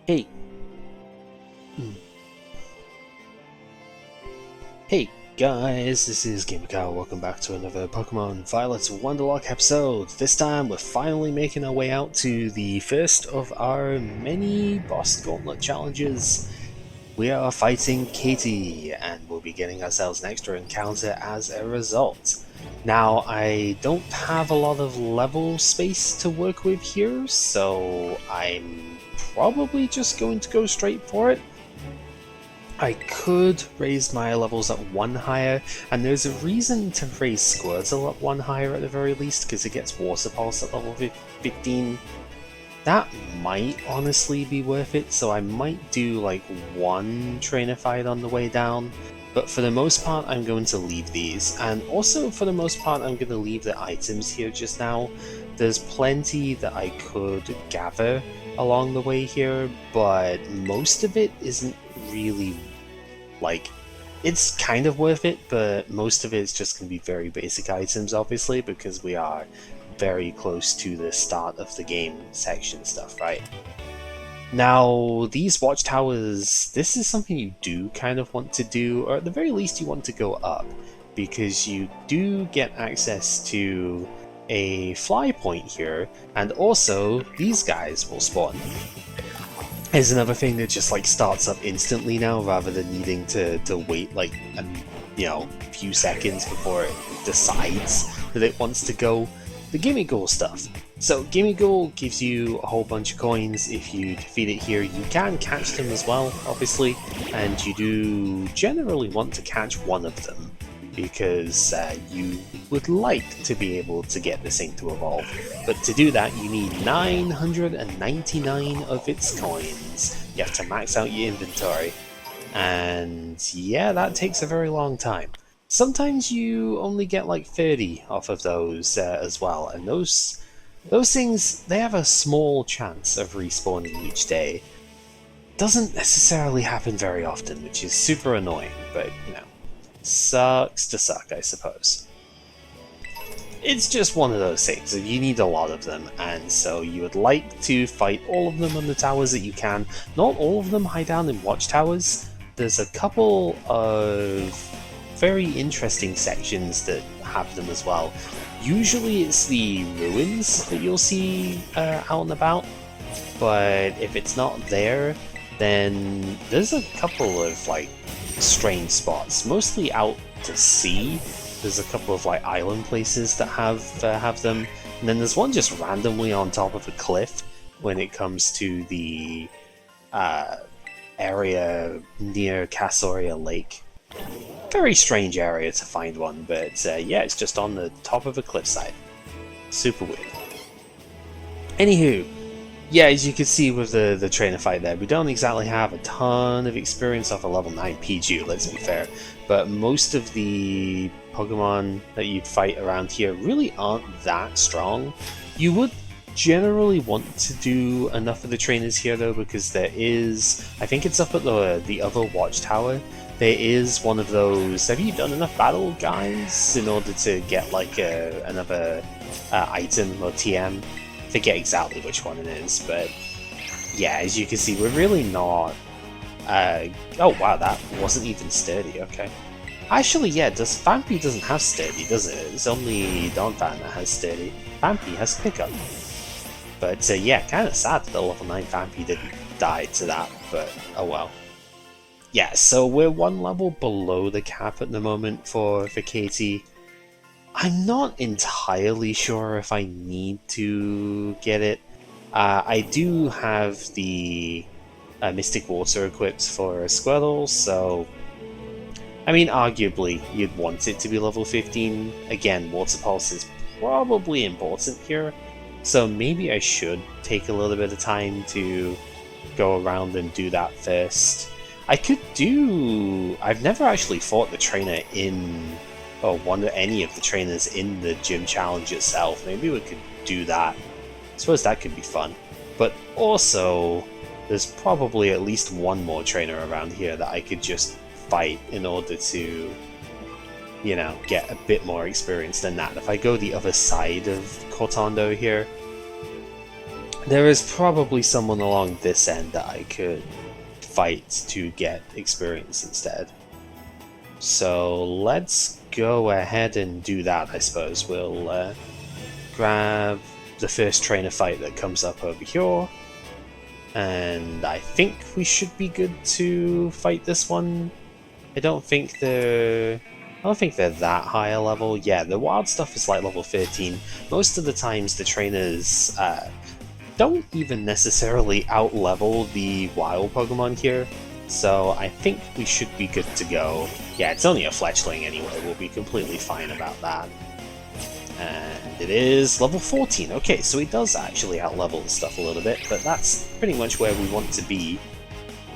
Hey. Hey guys, this is GamerCow. Welcome back to another Pokemon Violet Wonderlocke episode. This time we're finally making our way out to the first of our many Boss Gauntlet challenges. We are fighting Katie, and we'll be getting ourselves an extra encounter as a result. Now, I don't have a lot of level space to work with here, so I'm probably just going to go straight for it. I could raise my levels up one higher, and there's a reason to raise Squirtle up one higher at the very least, because it gets Water Pulse at level 15. That might honestly be worth it, so I might do like one trainer fight on the way down, but for the most part I'm going to leave these, and also for the most part I'm going to leave the items here just now. There's plenty that I could gather along the way here, but most of it isn't really, like, it's kind of worth it, but most of it's just going to be very basic items, obviously, because we are very close to the start of the game section stuff, right? Now, these watchtowers, this is something you do kind of want to do, or at the very least you want to go up, because you do get access to a fly point here, and also these guys will spawn. Is another thing that just like starts up instantly now, rather than needing to wait like a few seconds before it decides that it wants to go. The Gimme Ghoul stuff. So Gimme Ghoul gives you a whole bunch of coins if you defeat it here. You can catch them as well, obviously, and you do generally want to catch one of them, because you would like to be able to get this thing to evolve. But to do that, you need 999 of its coins. You have to max out your inventory. And yeah, that takes a very long time. Sometimes you only get like 30 off of those as well, and those things, they have a small chance of respawning each day. Doesn't necessarily happen very often, which is super annoying, but you know, sucks to suck, I suppose. It's just one of those things, you need a lot of them, and so you would like to fight all of them on the towers that you can. Not all of them hide down in watchtowers. There's a couple of very interesting sections that have them as well. Usually it's the ruins that you'll see out and about, but if it's not there, then there's a couple of like strange spots, mostly out to sea. There's a couple of like island places that have them, and then there's one just randomly on top of a cliff when it comes to the area near Casoria Lake. Very strange area to find one, but yeah, it's just on the top of a cliffside. Super weird. Anywho, yeah, as you can see with the trainer fight there, we don't exactly have a ton of experience off a level 9 PG, let's be fair, but most of the Pokemon that you'd fight around here really aren't that strong. You would generally want to do enough of the trainers here though, because there is, I think it's up at the other watchtower, there is one of those, have you done enough battle guys in order to get like another item or TM? I forget exactly which one it is, but yeah, as you can see, we're really not... oh wow, that wasn't even sturdy, okay. Actually, yeah, Vampy doesn't have sturdy, does it? It's only Donphan that has sturdy. Vampy has pickup. But yeah, kind of sad that the level 9 Vampy didn't die to that, but oh well. Yeah, so we're one level below the cap at the moment for Katie. I'm not entirely sure if I need to get it. I do have the Mystic Water equipped for Squirtle, so I mean, arguably you'd want it to be level 15. Again, Water Pulse is probably important here, so maybe I should take a little bit of time to go around and do that first. I could do... I've never actually fought the trainer in... or any of the trainers in the gym challenge itself. Maybe we could do that. I suppose that could be fun. But also, there's probably at least one more trainer around here that I could just fight in order to, you know, get a bit more experience than that. If I go the other side of Cortondo here, There is probably someone along this end that I could fight to get experience instead. So let's go ahead and do that, I suppose. We'll grab the first trainer fight that comes up over here. And I think we should be good to fight this one. I don't think they're that high a level. Yeah, the wild stuff is like level 13. Most of the times the trainers don't even necessarily out-level the wild Pokemon here, so I think we should be good to go. Yeah, it's only a fletchling anyway, we'll be completely fine about that. And it is level 14. Okay, so he does actually out-level the stuff a little bit, but that's pretty much where we want to be.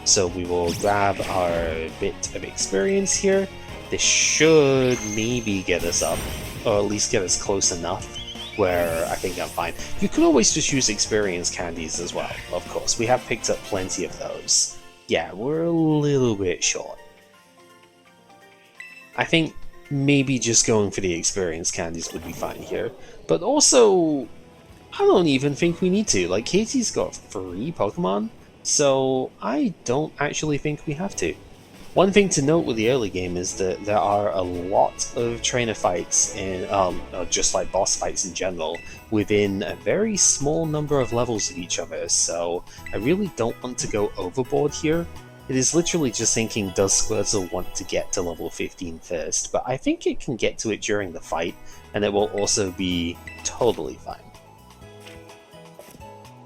So we will grab our bit of experience here. This should maybe get us up, or at least get us close enough where I think I'm fine. You can always just use experience candies as well, of course. We have picked up plenty of those. Yeah, we're a little bit short. I think maybe just going for the experience candies would be fine here. But also, I don't even think we need to. Like, Katie's got 3 Pokemon, so I don't actually think we have to. One thing to note with the early game is that there are a lot of trainer fights, in, just like boss fights in general, within a very small number of levels of each other, so I really don't want to go overboard here. It is literally just thinking, does Squirtle want to get to level 15 first? But I think it can get to it during the fight, and it will also be totally fine.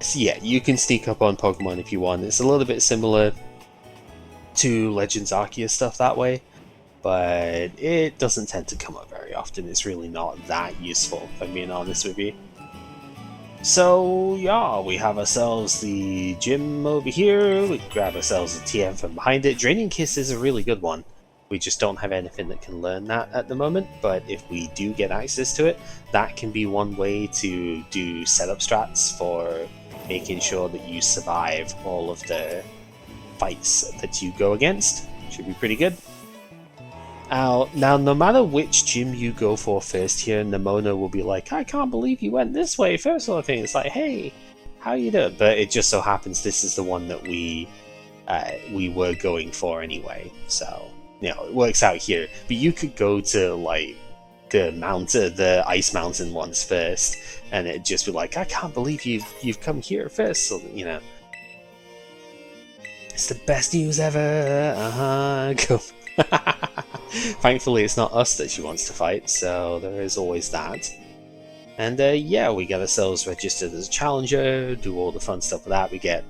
So yeah, you can sneak up on Pokemon if you want. It's a little bit similar to Legends Arceus stuff that way, but it doesn't tend to come up very often. It's really not that useful, if I'm being honest with you. So yeah, we have ourselves the gym over here. We grab ourselves a TM from behind it. Draining Kiss is a really good one. We just don't have anything that can learn that at the moment, but if we do get access to it, that can be one way to do setup strats for making sure that you survive all of the fights that you go against. Should be pretty good. Now, no matter which gym you go for first here, Nemona will be like, I can't believe you went this way first sort of thing. It's like, hey, how you doing? But it just so happens this is the one that we were going for anyway. So, you know, it works out here. But you could go to, like, the Ice Mountain ones first, and it'd just be like, I can't believe you've come here first. So, you know, it's the best news ever. Go. Thankfully, it's not us that she wants to fight, so there is always that. And yeah, we get ourselves registered as a challenger, do all the fun stuff with that. We get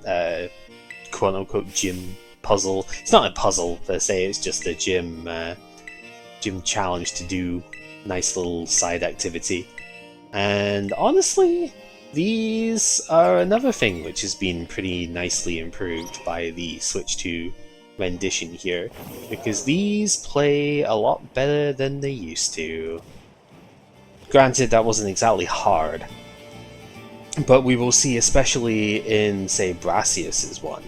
quote-unquote gym puzzle. It's not a puzzle per se, it's just a gym challenge to do. Nice little side activity. And honestly, these are another thing which has been pretty nicely improved by the Switch 2 rendition here, because these play a lot better than they used to. Granted, that wasn't exactly hard, but we will see, especially in, say, Brassius's one,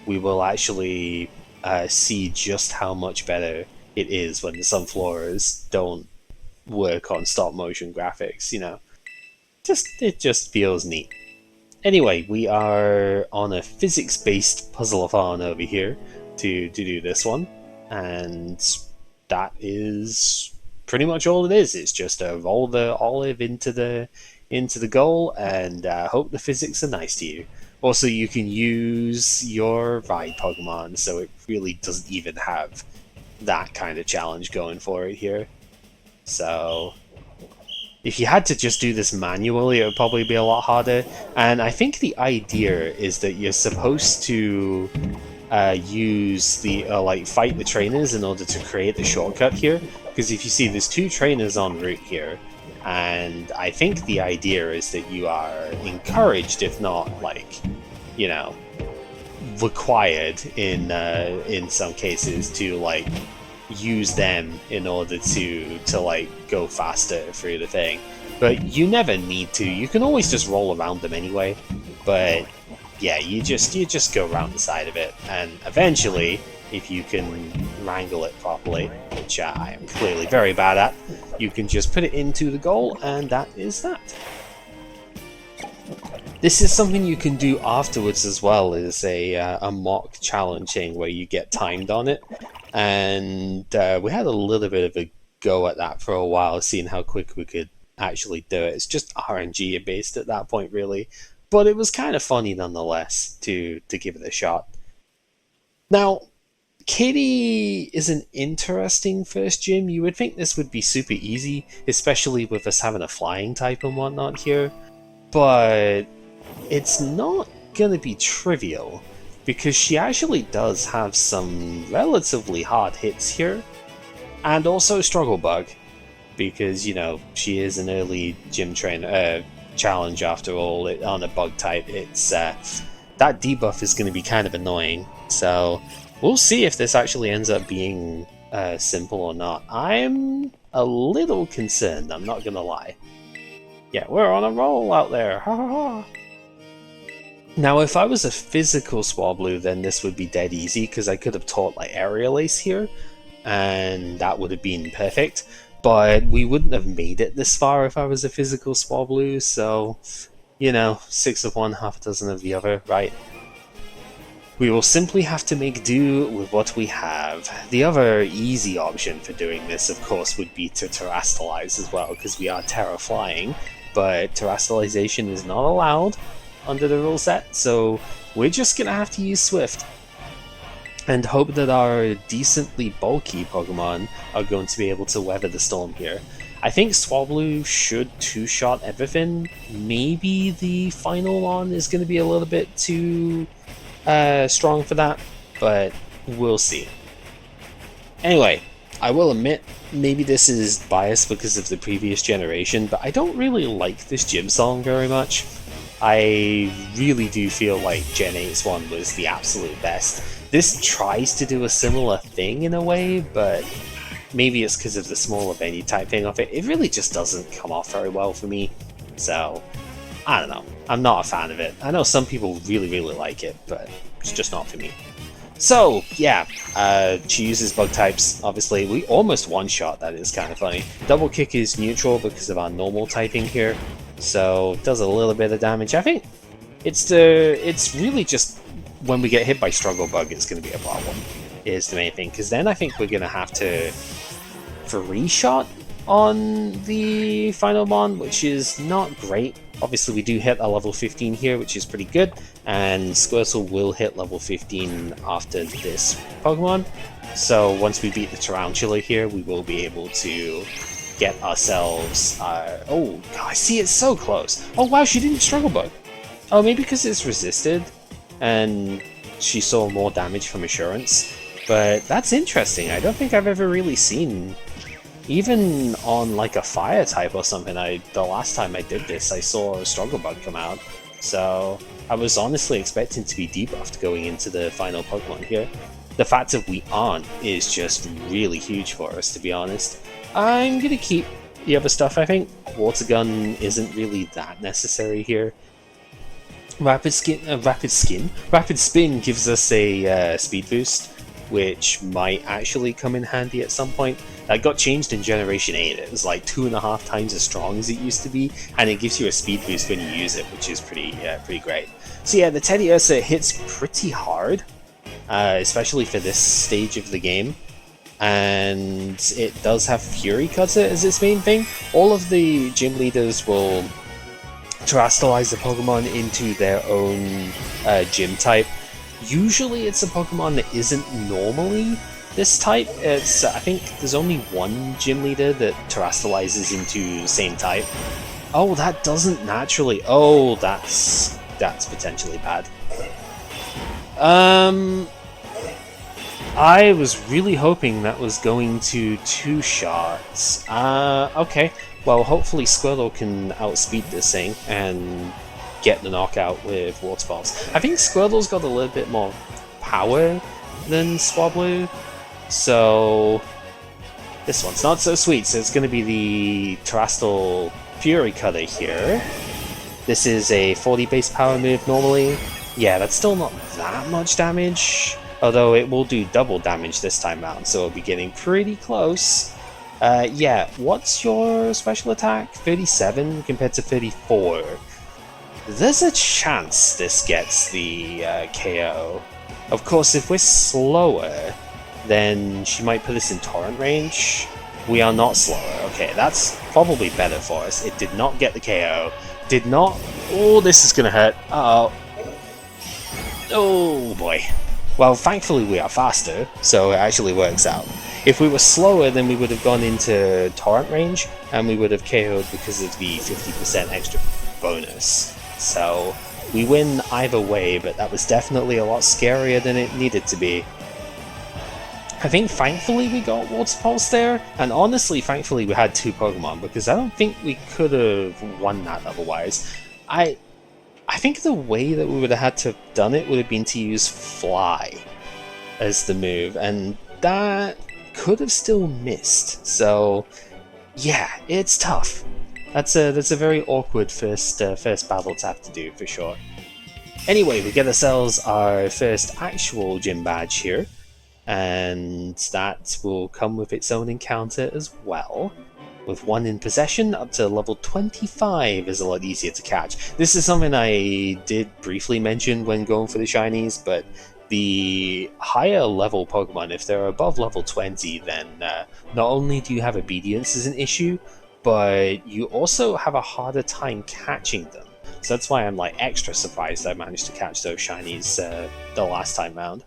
we will actually see just how much better it is when the Sunflowers don't work on stop-motion graphics, you know. It just feels neat. Anyway, we are on a physics-based puzzle-a-thon over here to do this one, and that is pretty much all it is. It's just roll the olive into the goal and hope the physics are nice to you. Also, you can use your ride Pokemon, so it really doesn't even have that kind of challenge going for it here. So if you had to just do this manually, it would probably be a lot harder. And I think the idea is that you're supposed to use the fight the trainers in order to create a shortcut here, because if you see, there's 2 trainers en route here, and I think the idea is that you are encouraged, if not, like, you know, required in some cases to, like, use them in order to like go faster through the thing. But you never need to. You can always just roll around them anyway, but yeah, you just go around the side of it, and eventually, if you can wrangle it properly, which I am clearly very bad at, you can just put it into the goal, and that is that. This is something you can do afterwards as well, is a mock challenging where you get timed on it. And we had a little bit of a go at that for a while, seeing how quick we could actually do it. It's just RNG based at that point, really. But it was kind of funny nonetheless to give it a shot. Now, Katie is an interesting first gym. You would think this would be super easy, especially with us having a flying type and whatnot here. But it's not going to be trivial, because she actually does have some relatively hard hits here, and also Struggle Bug, because, you know, she is an early gym trainer challenge after all. On a bug type, it's that debuff is going to be kind of annoying, so we'll see if this actually ends up being simple or not. I'm a little concerned, I'm not going to lie. Yeah, we're on a roll out there, ha ha ha! Now, if I was a physical Swablu, then this would be dead easy, because I could have taught like Aerial Ace here, and that would have been perfect. But we wouldn't have made it this far if I was a physical Swablu, so, you know, 6 of one, half a dozen of the other, right? We will simply have to make do with what we have. The other easy option for doing this, of course, would be to Terastalize as well, because we are Terra flying, but Terastalization is not allowed under the rule set, so we're just gonna have to use Swift and hope that our decently bulky Pokemon are going to be able to weather the storm here. I think Swablu should two-shot everything. Maybe the final one is going to be a little bit too strong for that, but we'll see. Anyway, I will admit, maybe this is biased because of the previous generation, but I don't really like this gym song very much. I really do feel like Gen 8's one was the absolute best. This tries to do a similar thing in a way, but maybe it's because of the smaller venue type thing of it. It really just doesn't come off very well for me, so I don't know. I'm not a fan of it. I know some people really, really like it, but it's just not for me. So, yeah, she uses bug types, obviously. We almost one-shot, that is kind of funny. Double kick is neutral because of our normal typing here, so it does a little bit of damage. I think it's really just when we get hit by Struggle Bug, it's going to be a problem, is the main thing, because then I think we're going to have to free shot on the final mon, which is not great. Obviously we do hit a level 15 here, which is pretty good, and Squirtle will hit level 15 after this Pokemon, so once we beat the Tarantula here, we will be able to get ourselves oh god, I see, it's so close. Oh wow, she didn't Struggle Bug. Oh, maybe because it's resisted and she saw more damage from Assurance, but that's interesting. I don't think I've ever really seen, even on like a fire type or something, the last time I did this I saw a Struggle Bug come out, so I was honestly expecting to be debuffed going into the final Pokemon here. The fact that we aren't is just really huge for us, to be honest. I'm gonna keep the other stuff, I think. Water Gun isn't really that necessary here. Rapid Spin gives us a speed boost, which might actually come in handy at some point. That got changed in Generation 8. It was like 2.5 times as strong as it used to be, and it gives you a speed boost when you use it, which is pretty great. So yeah, the Teddiursa hits pretty hard, especially for this stage of the game. And it does have Fury Cutter as its main thing. All of the gym leaders will Terastalize the Pokemon into their own gym type. Usually it's a Pokemon that isn't normally this type. It's I think there's only one gym leader that Terastalizes into the same type. Oh, that doesn't naturally. Oh, that's potentially bad. I was really hoping that was going to two shots. Okay. Well, hopefully Squirtle can outspeed this thing and get the knockout with Water Balls. I think Squirtle's got a little bit more power than Swablu, so this one's not so sweet, so it's going to be the Terastal Fury Cutter here. This is a 40 base power move normally. Yeah, that's still not that much damage, although it will do double damage this time around, so it'll be getting pretty close. Yeah, what's your special attack? 37 compared to 34. there's a chance this gets the KO. Of course, if we're slower, then she might put us in torrent range. We are not slower. Okay, that's probably better for us. It did not get the KO. Did not... Oh, this is gonna hurt. Uh-oh. Oh, boy. Well, thankfully we are faster, so it actually works out. If we were slower, then we would have gone into torrent range, and we would have KO'd because of the 50% extra bonus. So, we win either way, but that was definitely a lot scarier than it needed to be. I think thankfully we got Water Pulse there, and honestly thankfully we had 2 Pokemon, because I don't think we could have won that otherwise. I think the way that we would have had to have done it would have been to use Fly as the move, and that could have still missed. So yeah, it's tough. That's a very awkward first battle to have to do for sure. Anyway, we get ourselves our first actual gym badge here, and that will come with its own encounter as well. With 1 in possession, up to level 25 is a lot easier to catch. This is something I did briefly mention when going for the shinies, but the higher level Pokemon, if they're above level 20, then not only do you have obedience as an issue, but you also have a harder time catching them. So that's why I'm like extra surprised I managed to catch those shinies the last time round.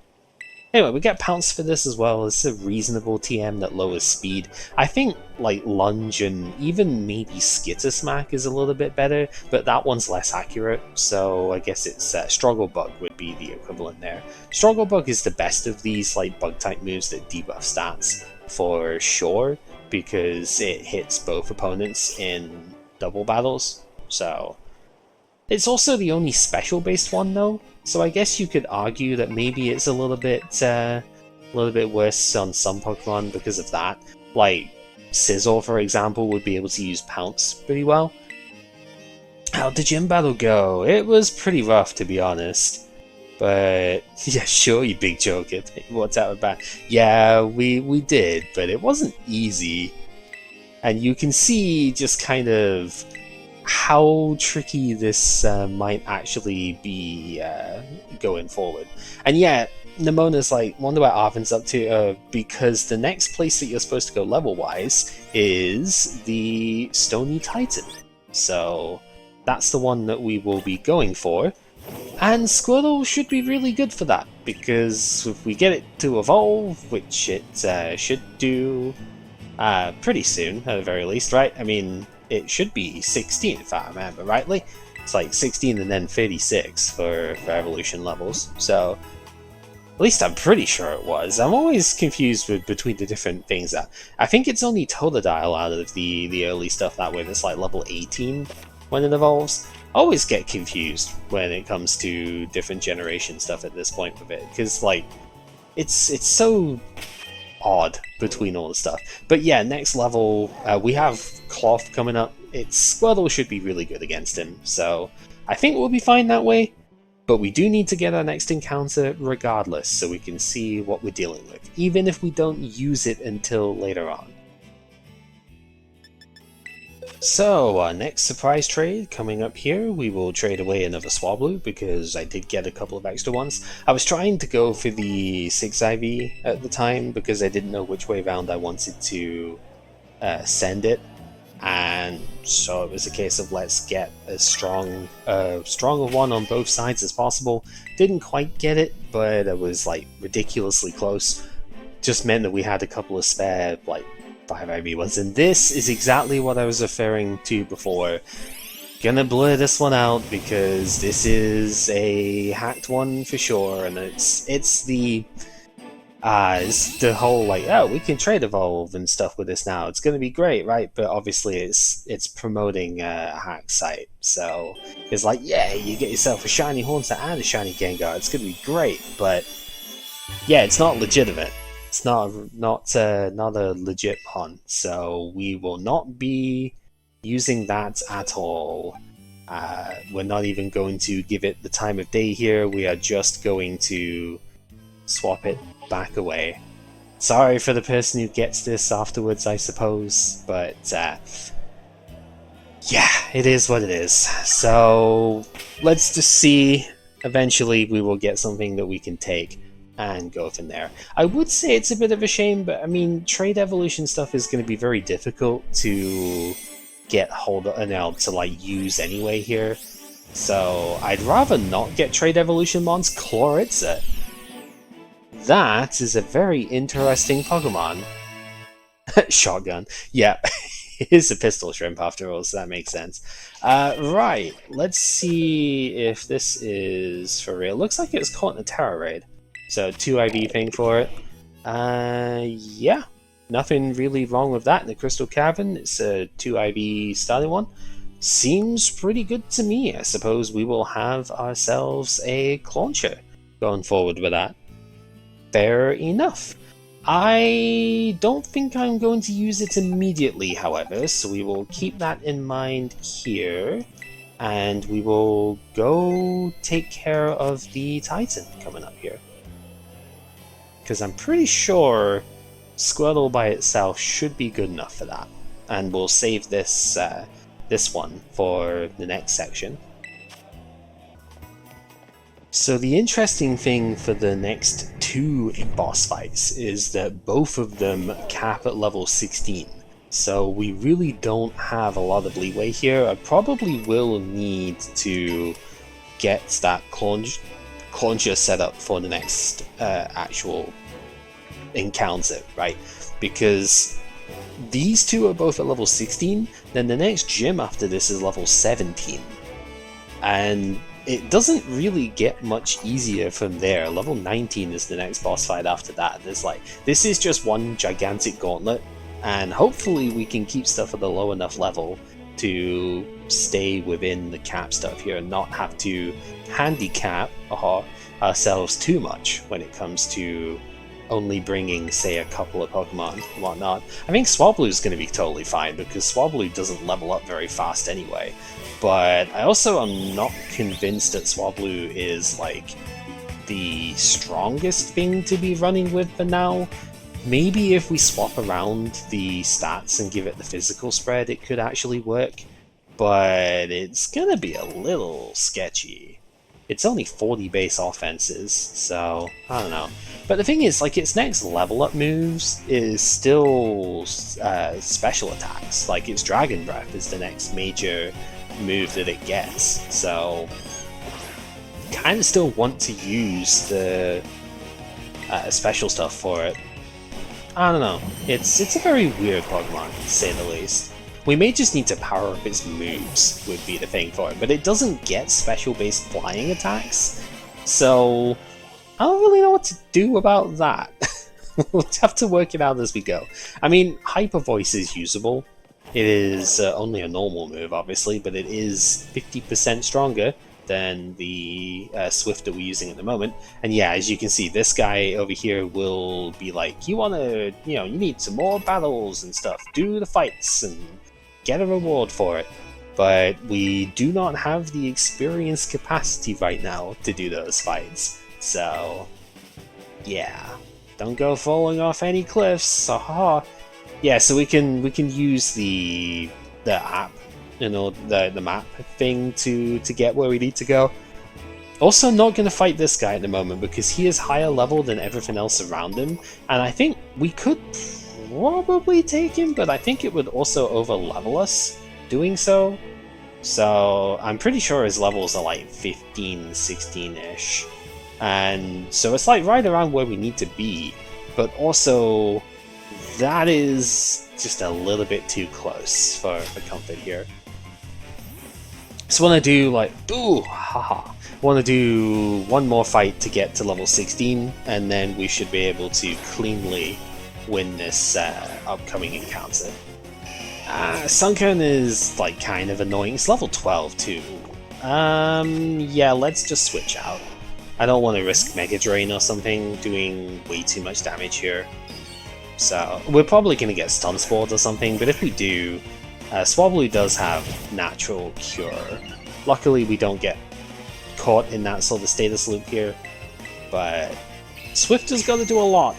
Anyway, we get Pounce for this as well. It's a reasonable TM that lowers speed. I think like Lunge and even maybe Skitter Smack is a little bit better, but that one's less accurate, so I guess it's Struggle Bug would be the equivalent there. Struggle Bug is the best of these like bug type moves that debuff stats for sure, because it hits both opponents in double battles. So it's also the only special based one though, so I guess you could argue that maybe it's a little bit worse on some Pokemon because of that. Like Sizzle, for example, would be able to use Pounce pretty well. How'd the gym battle go? It was pretty rough, to be honest. But yeah, sure, you big joker. What's out of that? Yeah, we did, but it wasn't easy. And you can see just kind of how tricky this might actually be going forward. And yeah, Nemona's like, wonder what Arvin's up to, because the next place that you're supposed to go level-wise is the Stony Titan. So that's the one that we will be going for. And Squirtle should be really good for that, because if we get it to evolve, which it should do pretty soon, at the very least, right? I mean, it should be 16 if I remember rightly. It's like 16 and then 36 for evolution levels. So at least I'm pretty sure it was. I'm always confused between the different things. I think it's only Totodile out of the early stuff that way that's like level 18 when it evolves. I always get confused when it comes to different generation stuff at this point with it, because like it's so odd between all the stuff. But yeah, next level, we have Cloth coming up. Squirtle should be really good against him, so I think we'll be fine that way. But we do need to get our next encounter regardless, so we can see what we're dealing with, even if we don't use it until later on. So, our next surprise trade coming up here, we will trade away another Swablu, because I did get a couple of extra ones. I was trying to go for the 6 IV at the time, because I didn't know which way round I wanted to send it, and so it was a case of let's get as strong a one on both sides as possible. Didn't quite get it, but it was like ridiculously close. Just meant that we had a couple of spare, like 5 IV ones, and this is exactly what I was referring to before. Gonna blur this one out because this is a hacked one for sure, and it's the whole like, oh, we can trade evolve and stuff with this now. It's gonna be great, right? But obviously it's promoting a hack site, so it's like, yeah, you get yourself a shiny Haunter and a shiny Gengar. It's gonna be great, but yeah, it's not legitimate. It's not a legit pun, so we will not be using that at all. We're not even going to give it the time of day here. We are just going to swap it back away. Sorry for the person who gets this afterwards, I suppose, but Yeah, it is what it is. So let's just see. Eventually, we will get something that we can take and go from there. I would say it's a bit of a shame, but I mean, trade evolution stuff is going to be very difficult to get hold of and to like use anyway here. So I'd rather not get trade evolution mons. Chloritza. That is a very interesting Pokemon. Shotgun. Yeah, it's a pistol shrimp after all, so that makes sense. Right, let's see if this is for real. Looks like it's caught in a Terra raid. So 2 IV ping for it. Yeah, nothing really wrong with that in the Crystal Cavern. It's a 2 IV starting one. Seems pretty good to me. I suppose we will have ourselves a Clauncher going forward with that. Fair enough. I don't think I'm going to use it immediately, however, so we will keep that in mind here, and we will go take care of the Titan coming up here. Because I'm pretty sure Squirtle by itself should be good enough for that, and we'll save this this one for the next section. So the interesting thing for the next 2 boss fights is that both of them cap at level 16. So we really don't have a lot of leeway here. I probably will need to get that Clauncher set up for the next actual encounter, right? Because these 2 are both at level 16, then the next gym after this is level 17. And it doesn't really get much easier from there. Level 19 is the next boss fight after that. This is just one gigantic gauntlet, and hopefully we can keep stuff at a low enough level to stay within the cap stuff here and not have to handicap ourselves too much when it comes to only bringing, say, a couple of Pokemon and whatnot. I think Swablu is going to be totally fine because Swablu doesn't level up very fast anyway. But I also am not convinced that Swablu is like the strongest thing to be running with for now. Maybe if we swap around the stats and give it the physical spread, it could actually work. But it's gonna be a little sketchy. It's only 40 base offenses, so I don't know. But the thing is, like, its next level up moves is still special attacks. Like, its Dragon Breath is the next major move that it gets, so kind of still want to use the special stuff for it. I don't know. It's a very weird Pokemon, to say the least. We may just need to power up its moves, would be the thing for it, but it doesn't get special-based flying attacks, so I don't really know what to do about that. We'll have to work it out as we go. I mean, Hyper Voice is usable. It is only a normal move, obviously, but it is 50% stronger than the Swift that we're using at the moment. And yeah, as you can see, this guy over here will be like, you need some more battles and stuff. Do the fights and get a reward for it. But we do not have the experience capacity right now to do those fights. So, yeah. Don't go falling off any cliffs. Haha. Yeah, so we can use the app, the map thing to get where we need to go. Also, not going to fight this guy at the moment because he is higher level than everything else around him, and I think we could probably take him, but I think it would also over level us doing so. So I'm pretty sure his levels are like 15, 16-ish, and so it's like right around where we need to be, but also that is just a little bit too close for comfort here. So want to do want to do one more fight to get to level 16, and then we should be able to cleanly win this upcoming encounter. Sunkern is like kind of annoying. It's level 12 too. Yeah, let's just switch out. I don't want to risk Mega Drain or something doing way too much damage here. So we're probably going to get Stun Spored or something, but if we do, Swablu does have Natural Cure. Luckily we don't get caught in that sort of status loop here, but Swift has got to do a lot.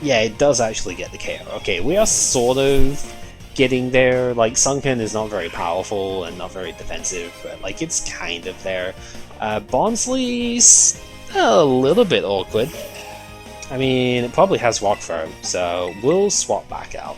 Yeah, it does actually get the KO. Okay, we are sort of getting there. Like, Sunken is not very powerful and not very defensive, but like it's kind of there. Bonsly's a little bit awkward. I mean, it probably has Rock Throw, so we'll swap back out.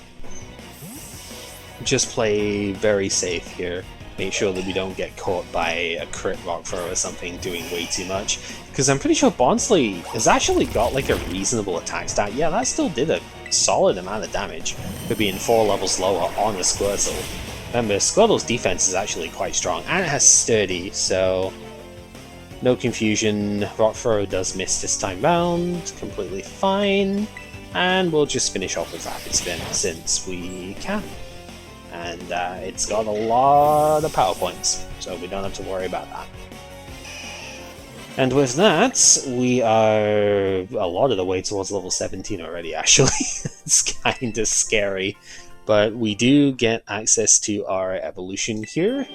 Just play very safe here. Make sure that we don't get caught by a crit Rock Throw or something doing way too much. Because I'm pretty sure Bonsly has actually got like a reasonable attack stat. Yeah, that still did a solid amount of damage for being 4 levels lower on a Squirtle. Remember, Squirtle's defense is actually quite strong, and it has Sturdy, so no confusion. Rock Throw does miss this time round, completely fine, and we'll just finish off with Rapid Spin since we can. And it's got a lot of power points, so we don't have to worry about that. And with that, we are a lot of the way towards level 17 already, actually. It's kind of scary. But we do get access to our evolution here,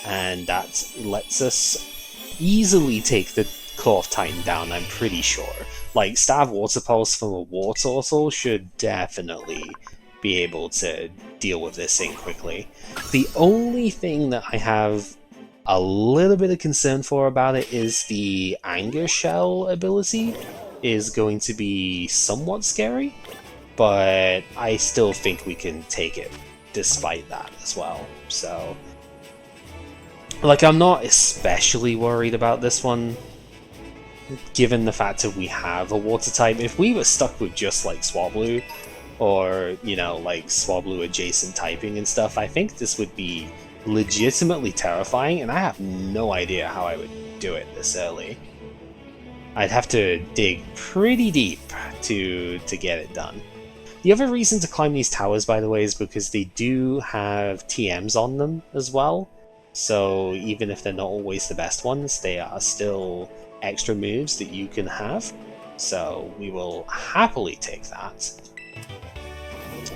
and that lets us easily take the Cloth Titan down, I'm pretty sure. Like, Stab Water Pulse from a War Turtle should definitely be able to deal with this thing quickly. The only thing that I have a little bit of concern for about it is the Anger Shell ability is going to be somewhat scary, but I still think we can take it despite that as well. So, like, I'm not especially worried about this one, given the fact that we have a water type. If we were stuck with just like Swablu, or, you know, like Swablu adjacent typing and stuff, I think this would be legitimately terrifying, and I have no idea how I would do it this early. I'd have to dig pretty deep to get it done. The other reason to climb these towers, by the way, is because they do have TMs on them as well, so even if they're not always the best ones, they are still extra moves that you can have, so we will happily take that.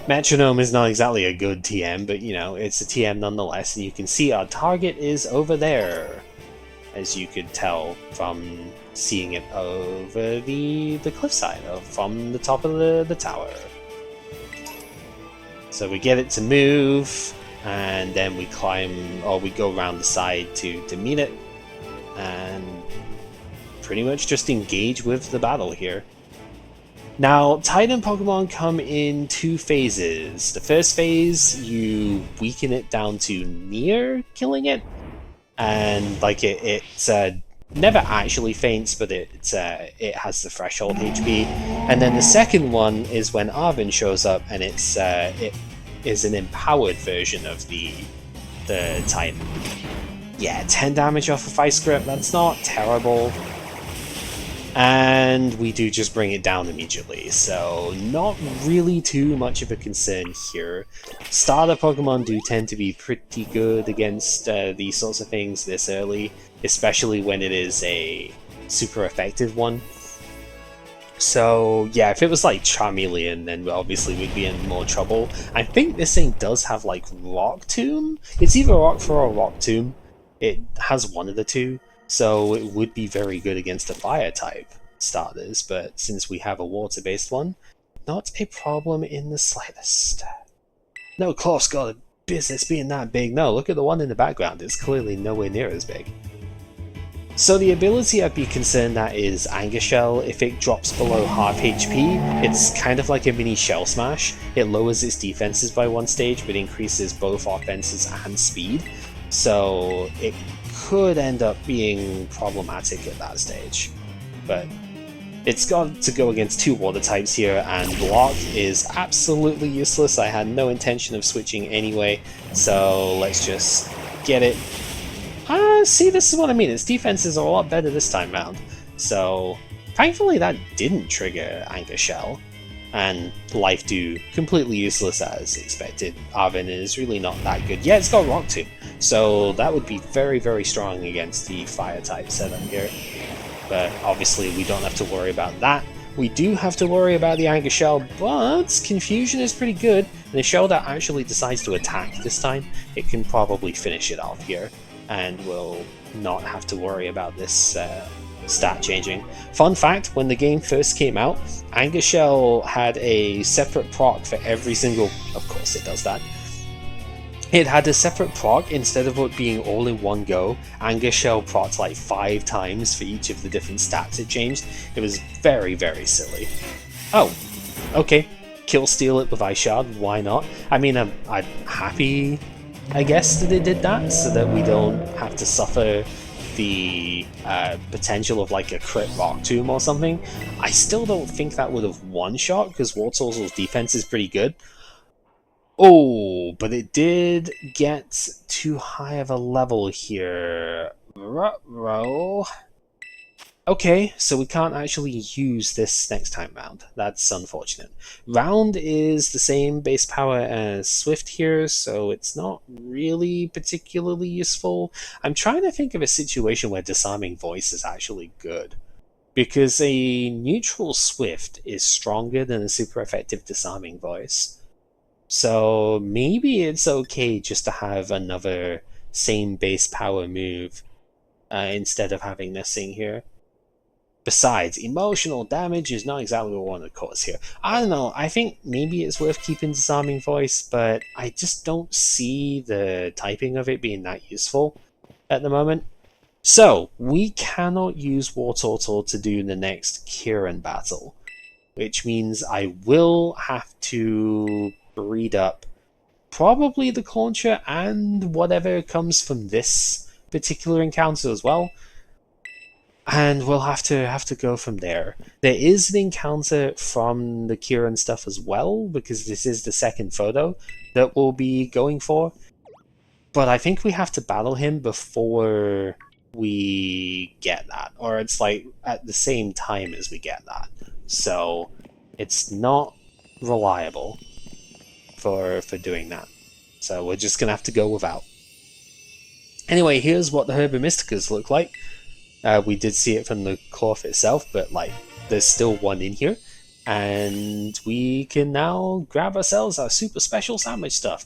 Metronome is not exactly a good TM, but you know, it's a TM nonetheless, and you can see our target is over there, as you could tell from seeing it over the cliffside, or from the top of the tower. So we get it to move, and then we climb, or we go around the side to meet it, and pretty much just engage with the battle here. Now, Titan Pokemon come in 2 phases. The first phase, you weaken it down to near killing it, and like it never actually faints, but it has the threshold HP. And then the second one is when Arven shows up, and it is an empowered version of the Titan. Yeah, 10 damage off of Ice Grip, that's not terrible. And we do just bring it down immediately, so not really too much of a concern here. Starter Pokemon do tend to be pretty good against these sorts of things this early, especially when it is a super effective one. So yeah, if it was like Charmeleon, then obviously we'd be in more trouble. I think this thing does have like Rock Tomb. It's either Rock Throw or Rock Tomb. It has one of the two. So it would be very good against the fire type starters, but since we have a water-based one, not a problem in the slightest. No Cloth's got a business being that big. No, look at the one in the background. It's clearly nowhere near as big. So the ability I'd be concerned that is Anger Shell. If it drops below half HP, it's kind of like a mini Shell Smash. It lowers its defenses by 1 stage, but increases both offenses and speed. So it could end up being problematic at that stage. But it's got to go against 2 water types here, and Block is absolutely useless. I had no intention of switching anyway, so let's just get it. See, this is what I mean. Its defenses are a lot better this time round. So thankfully that didn't trigger Anger Shell, and Life Dew completely useless as expected. Arven is really not that good. Yeah, it's got Rock Tomb, so that would be very, very strong against the fire type setup here. But obviously we don't have to worry about that. We do have to worry about the Anger Shell, but Confusion is pretty good, and if Shelda actually decides to attack this time, it can probably finish it off here, and we'll not have to worry about this stat changing. Fun fact, when the game first came out, Angus Shell had a separate proc for every single... Of course it does that. It had a separate proc instead of it being all in one go. Angus Shell procced like 5 times for each of the different stats it changed. It was very, very silly. Oh, okay. Kill steal it with Ice Shard, why not? I mean, I'm happy, I guess, that it did that, so that we don't have to suffer the potential of like a crit rock tomb or something. I still don't think that would have one-shot, because Wartortle's defense is pretty good. Oh, but it did get too high of a level here. Ruh-roh. Okay, so we can't actually use this next time round. That's unfortunate. Round is the same base power as Swift here, so it's not really particularly useful. I'm trying to think of a situation where Disarming Voice is actually good, because a neutral Swift is stronger than a super effective Disarming Voice. So maybe it's okay just to have another same base power move instead of having this thing here. Besides, emotional damage is not exactly what we want to cause here. I don't know, I think maybe it's worth keeping Disarming Voice, but I just don't see the typing of it being that useful at the moment. So, we cannot use Wartortle to do the next Kieran battle, which means I will have to breed up probably the Clauncher and whatever comes from this particular encounter as well. And we'll have to go from there. There is an encounter from the Kieran stuff as well, because this is the second photo that we'll be going for. But I think we have to battle him before we get that. Or it's like at the same time as we get that. So it's not reliable for doing that. So we're just going to have to go without. Anyway, here's what the Herbamysticas look like. We did see it from the cloth itself, but like there's still one in here. And we can now grab ourselves our super special sandwich stuff.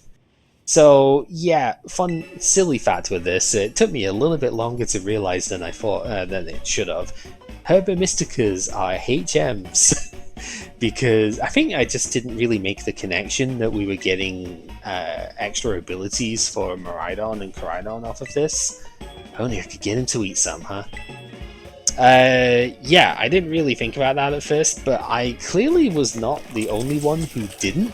So yeah, fun, silly fact with this, it took me a little bit longer to realize than I thought than it should have. Herbamysticas are HMs. Because I think I just didn't really make the connection that we were getting extra abilities for Miraidon and Koraidon off of this. Only I could get him to eat some, huh? Yeah, I didn't really think about that at first, but I clearly was not the only one who didn't.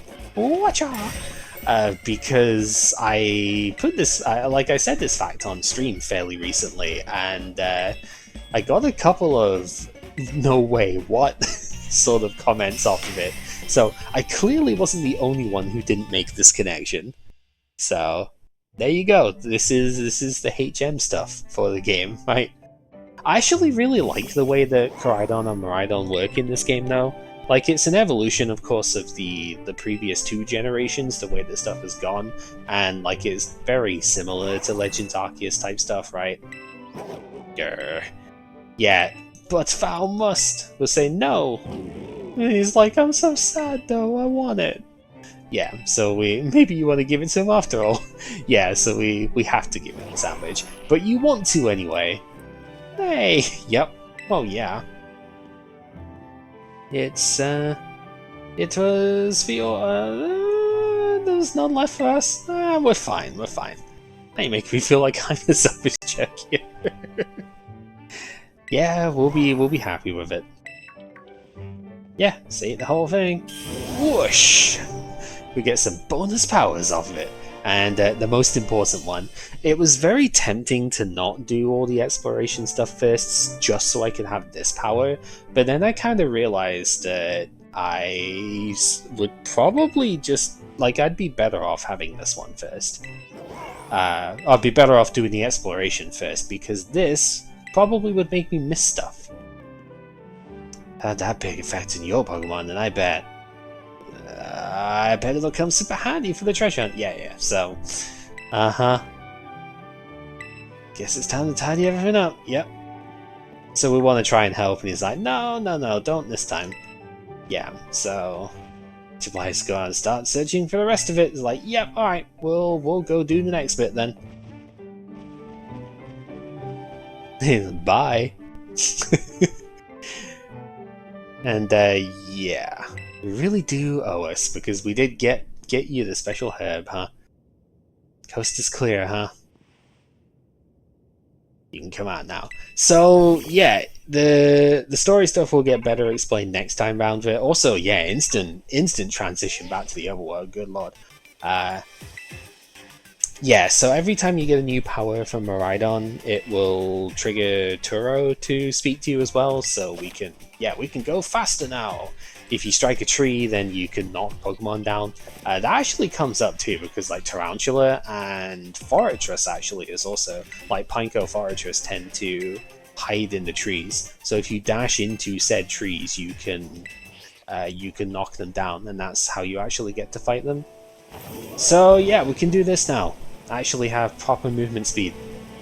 Because I put this, like I said this fact on stream fairly recently, and I got a couple of no way, what sort of comments off of it. So I clearly wasn't the only one who didn't make this connection. So there you go. This is the HM stuff for the game, right? I actually really like the way that Koraidon and Miraidon work in this game, though. Like, it's an evolution, of course, of the previous 2 generations, the way that stuff has gone, and, like, it's very similar to Legends Arceus type stuff, right? Grr. Yeah, but Foul Must will say no! And he's like, I'm so sad, though, I want it. Yeah, so maybe you want to give it to him after all. Yeah, so we have to give him a sandwich. But you want to anyway. Hey, yep. Oh yeah. It was for your, there's none left for us. We're fine, we're fine. Now you make me feel like I'm a selfish jerk here. Yeah, we'll be happy with it. Yeah, see the whole thing. Whoosh! We get some bonus powers off of it. And the most important one, it was very tempting to not do all the exploration stuff first, just so I could have this power, but then I kind of realized that I would probably just, like, I'd be better off having this one first. I'd be better off doing the exploration first, because this probably would make me miss stuff. Had that big effect in your Pokemon, then I bet it'll come super handy for the treasure hunt. Yeah, so... Guess it's time to tidy everything up. Yep. So we want to try and help, and he's like, no, don't this time. Yeah, so... Jubilee's go out and start searching for the rest of it. He's like, yep, alright, we'll go do the next bit then. Bye. And yeah, we really do owe us because we did get you the special herb, huh? Coast is clear, huh? You can come out now. So yeah, the story stuff will get better explained next time round. But also, yeah, instant transition back to the overworld. Good lord. Uh, yeah, so every time you get a new power from Miraidon, it will trigger Turo to speak to you as well. So we can go faster now. If you strike a tree, then you can knock Pokemon down. That actually comes up too, because like Tarantula and Fortress actually is also, like Pineco Fortress tend to hide in the trees. So if you dash into said trees, you can knock them down, and that's how you actually get to fight them. So yeah, we can do this now. Actually have proper movement speed,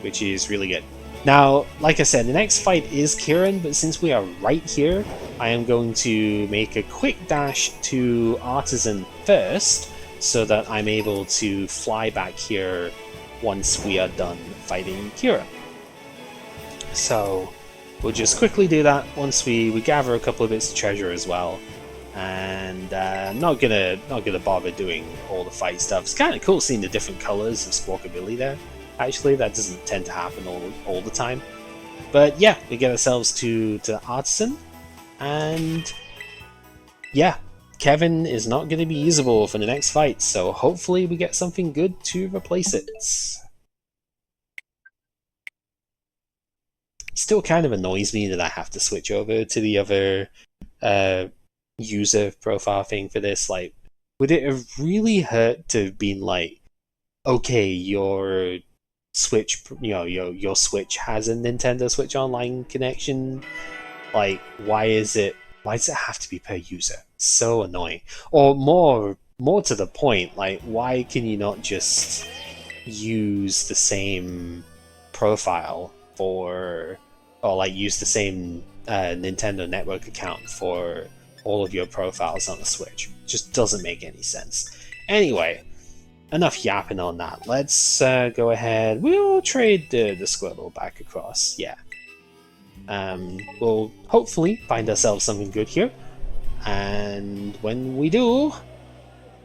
which is really good. Now, like I said, the next fight is Kieran, but since we are right here, I am going to make a quick dash to Artisan first, so that I'm able to fly back here once we are done fighting Kieran. So, we'll just quickly do that once we gather a couple of bits of treasure as well. And I'm not gonna bother doing all the fight stuff. It's kind of cool seeing the different colors of Squawkabilly there. Actually, that doesn't tend to happen all the time. But yeah, we get ourselves to Artisan, and yeah, Kevin is not going to be usable for the next fight, so hopefully we get something good to replace it. Still kind of annoys me that I have to switch over to the other user profile thing for this. Like, would it have really hurt to have been like, okay, your Switch, your Switch has a Nintendo Switch Online connection. Like, why does it have to be per user? So annoying. Or more to the point, like, why can you not just use the same profile or like use the same Nintendo Network account for all of your profiles on the Switch? Just doesn't make any sense. Anyway, enough yapping on that. Let's go ahead. We'll trade the Squirtle back across. Yeah. We'll hopefully find ourselves something good here. And when we do,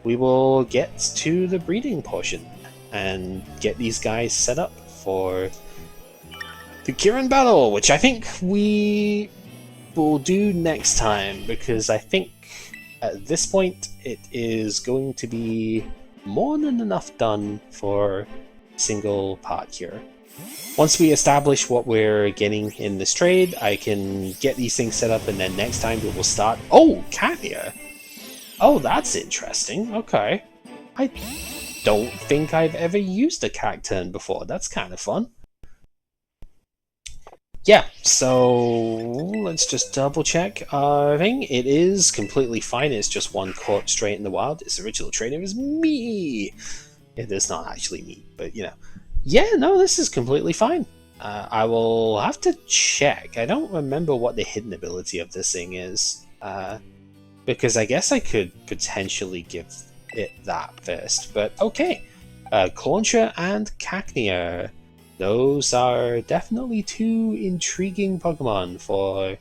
we will get to the breeding portion and get these guys set up for the Kieran battle, which I think we will do next time, because I think at this point it is going to be more than enough done for single part here. Once we establish what we're getting in this trade, I can get these things set up, and then next time we will start... Oh, Katia! Oh, that's interesting. Okay. I don't think I've ever used a Cacturn before. That's kind of fun. Yeah, so let's just double check our thing. It is completely fine. It's just one caught straight in the wild. Its original trainer is me. It is not actually me, but you know. Yeah, no, this is completely fine. I will have to check. I don't remember what the hidden ability of this thing is, because I guess I could potentially give it that first. But okay, Clauncher and Cacnea. Those are definitely two intriguing Pokemon for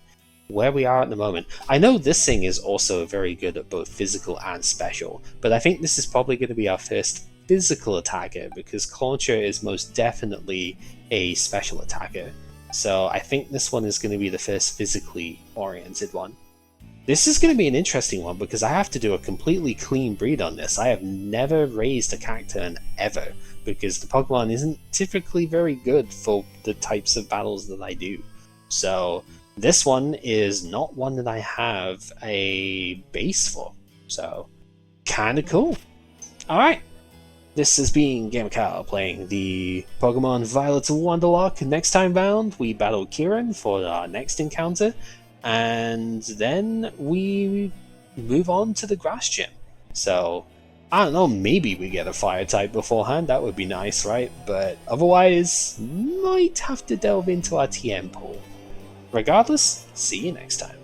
where we are at the moment. I know this thing is also very good at both physical and special, but I think this is probably going to be our first physical attacker, because Clauncher is most definitely a special attacker. So I think this one is going to be the first physically oriented one. This is going to be an interesting one, because I have to do a completely clean breed on this. I have never raised a Cacturn ever, because the Pokemon isn't typically very good for the types of battles that I do. So this one is not one that I have a base for. So kind of cool. Alright, this has been GamerCal playing the Pokemon Violet Wonderlocke. Next time round, we battle Kieran for our next encounter, and then we move on to the Grass Gym. So I don't know, maybe we get a fire type beforehand. That would be nice, right? But otherwise, might have to delve into our TM pool. Regardless, see you next time.